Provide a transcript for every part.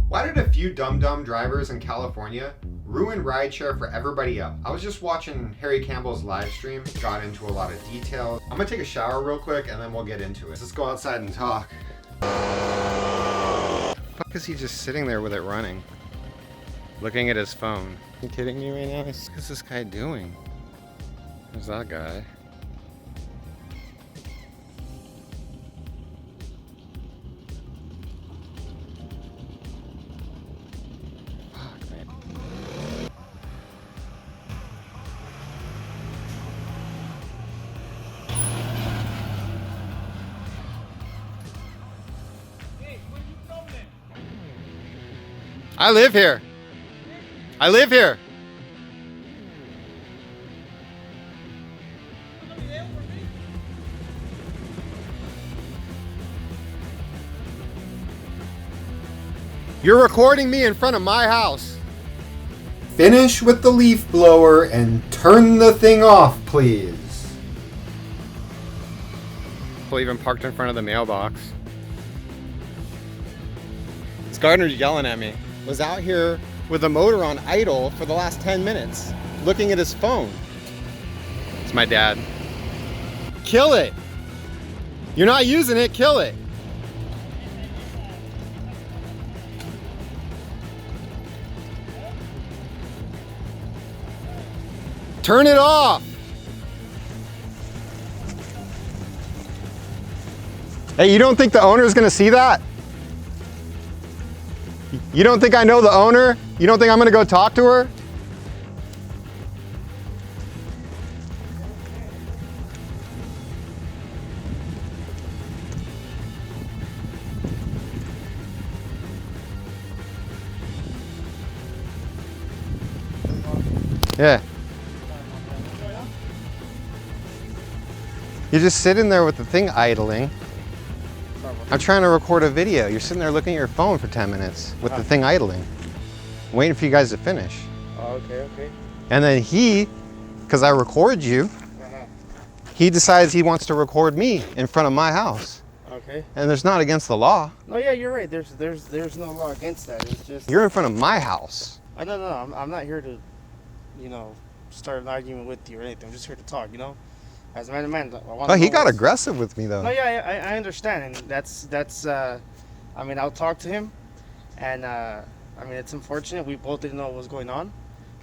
Why did a few dumb drivers in California ruin rideshare for everybody else? I was just watching Harry Campbell's live stream, got into a lot of details. I'm gonna take a shower real quick and then we'll get into it. Let's go outside and talk. The fuck is he just sitting there with it running? Looking at his phone. Are you kidding me right now? What is this guy doing? There's that guy. I live here. I live here. You're recording me in front of my house. Finish with the leaf blower and turn the thing off, please. People even parked in front of the mailbox. This gardener's yelling at me. Was out here with the motor on idle for the last 10 minutes, looking at his phone. It's my dad. Kill it. You're not using it, kill it. Turn it off. Hey, you don't think the owner's gonna see that? You don't think I know the owner? You don't think I'm gonna go talk to her? Yeah. You're just sitting there with the thing idling. I'm trying to record a video. You're sitting there looking at your phone for 10 minutes with the thing idling. Waiting for you guys to finish. Oh, okay. And then he, because I record you, he decides he wants to record me in front of my house. Okay. And there's not against the law. No, yeah, you're right. There's no law against that. It's just You're in front of my house. No. I'm not here to, start an argument with you or anything. I'm just here to talk. As a man to man. Oh, he got aggressive with me though. No, yeah, I understand, and that's. I'll talk to him, and it's unfortunate. We both didn't know what was going on.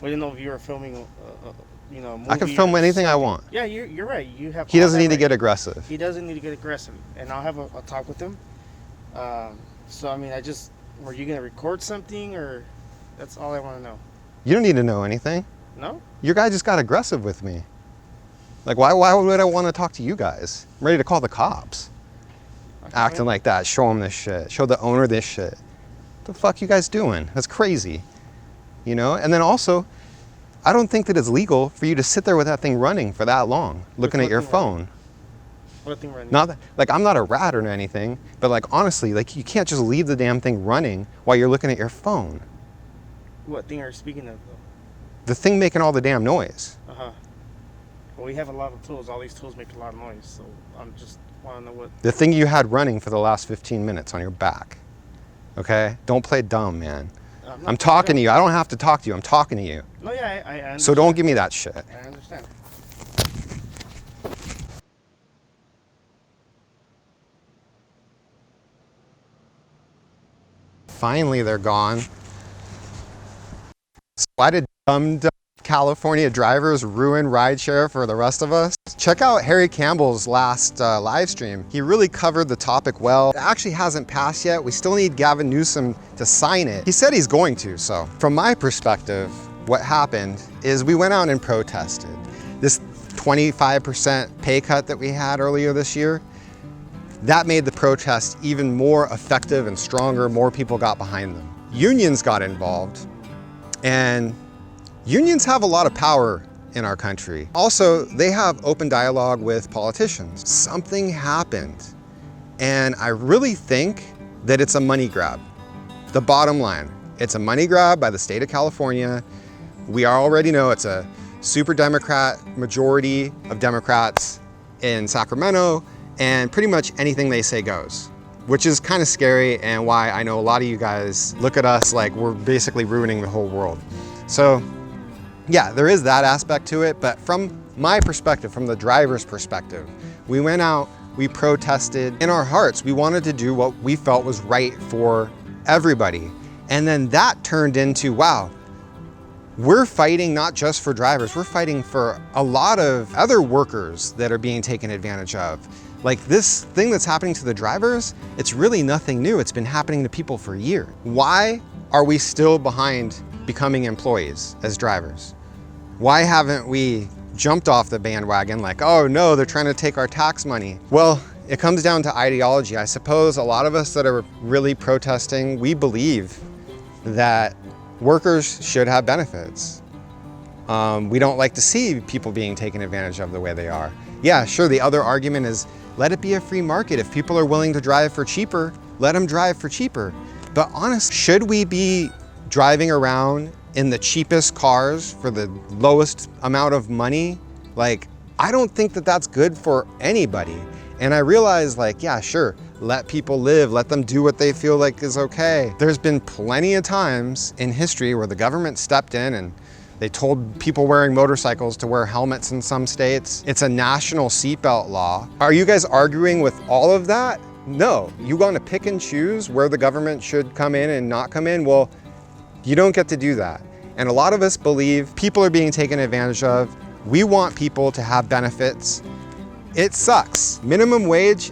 We didn't know if you were filming, movie. I can film anything I want. Yeah, you're right. You have. He doesn't need to get aggressive. He doesn't need to get aggressive, and I'll have a talk with him. Were you gonna record something, or that's all I want to know? You don't need to know anything. No. Your guy just got aggressive with me. Like, why would I want to talk to you guys? I'm ready to call the cops. Okay. Acting like that, show him this shit. Show the owner this shit. What the fuck you guys doing? That's crazy. And then also, I don't think that it's legal for you to sit there with that thing running for that long, looking at your phone. What thing running? Not that, like, I'm not a rat or anything, but like, honestly, like, you can't just leave the damn thing running while you're looking at your phone. What thing are you speaking of, though? The thing making all the damn noise. Well, we have a lot of tools. All these tools make a lot of noise, so I'm just want to know what... The thing you had running for the last 15 minutes on your back. Okay? Don't play dumb, man. I'm talking to you. I don't have to talk to you. I'm talking to you. No, yeah, I understand. So don't give me that shit. I understand. Finally, they're gone. So why did dumb California drivers ruin rideshare for the rest of us? Check out Harry Campbell's last live stream. He really covered the topic well. It actually hasn't passed yet. We still need Gavin Newsom to sign it. He said he's going to, so. From my perspective, what happened is we went out and protested. This 25% pay cut that we had earlier this year, that made the protest even more effective and stronger. More people got behind them. Unions got involved, and unions have a lot of power in our country. Also, they have open dialogue with politicians. Something happened, and I really think that it's a money grab. The bottom line, it's a money grab by the state of California. We already know it's a super Democrat majority of Democrats in Sacramento, and pretty much anything they say goes. which is kind of scary, and why I know a lot of you guys look at us like we're basically ruining the whole world. So yeah, there is that aspect to it, but from my perspective, from the driver's perspective, we went out, we protested. In our hearts, we wanted to do what we felt was right for everybody. And then that turned into, wow, we're fighting not just for drivers, we're fighting for a lot of other workers that are being taken advantage of. Like this thing that's happening to the drivers, it's really nothing new. It's been happening to people for years. Why are we still behind becoming employees as drivers? Why haven't we jumped off the bandwagon like, oh no, they're trying to take our tax money? Well, it comes down to ideology. I suppose a lot of us that are really protesting, we believe that workers should have benefits. We don't like to see people being taken advantage of the way they are. Yeah, sure, the other argument is let it be a free market. If people are willing to drive for cheaper, let them drive for cheaper. But honestly, should we be driving around in the cheapest cars for the lowest amount of money? Like, I don't think that that's good for anybody. And I realize, like, yeah, sure, let people live, let them do what they feel like is okay. There's been plenty of times in history where the government stepped in and they told people wearing motorcycles to wear helmets in some states. It's a national seatbelt law. Are you guys arguing with all of that? No, you want to pick and choose where the government should come in and not come in? Well, you don't get to do that. And a lot of us believe people are being taken advantage of. We want people to have benefits. It sucks. Minimum wage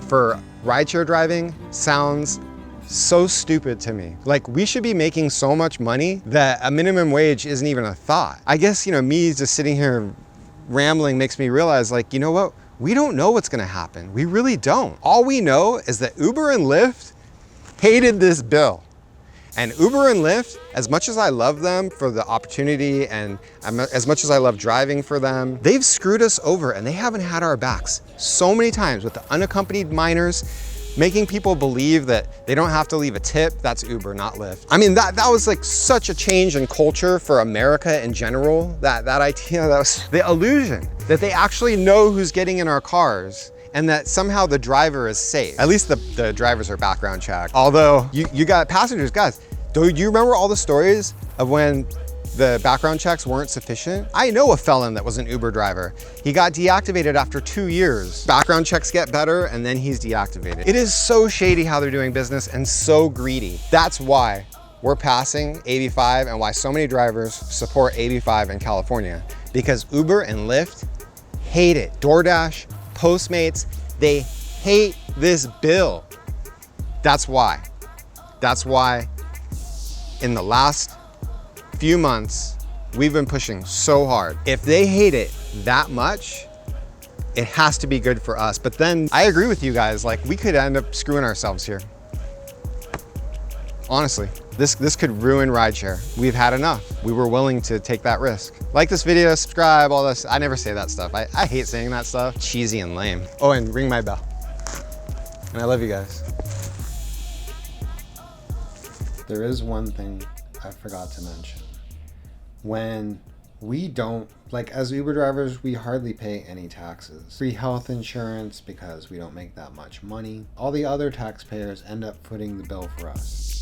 for rideshare driving sounds so stupid to me. Like, we should be making so much money that a minimum wage isn't even a thought. I guess, me just sitting here rambling makes me realize, like, you know what? We don't know what's gonna happen. We really don't. All we know is that Uber and Lyft hated this bill. And Uber and Lyft, as much as I love them for the opportunity and as much as I love driving for them, they've screwed us over and they haven't had our backs so many times with the unaccompanied minors, making people believe that they don't have to leave a tip. That's Uber, not Lyft. I mean, that was like such a change in culture for America in general, that idea, that was the illusion that they actually know who's getting in our cars and that somehow the driver is safe. At least the drivers are background checked. Although you got passengers, guys, do you remember all the stories of when the background checks weren't sufficient? I know a felon that was an Uber driver. He got deactivated after 2 years. Background checks get better and then he's deactivated. It is so shady how they're doing business and so greedy. That's why we're passing AB5 and why so many drivers support AB5 in California, because Uber and Lyft hate it. DoorDash, Postmates, they hate this bill. That's why. That's why in the last few months, we've been pushing so hard. If they hate it that much, it has to be good for us. But then I agree with you guys, like, we could end up screwing ourselves here. Honestly, this could ruin rideshare. We've had enough. We were willing to take that risk. Like this video, subscribe, all this. I never say that stuff. I hate saying that stuff. Cheesy and lame. Oh, and ring my bell. And I love you guys. There is one thing I forgot to mention. When we don't, like, as Uber drivers, we hardly pay any taxes. Free health insurance because we don't make that much money. All the other taxpayers end up footing the bill for us.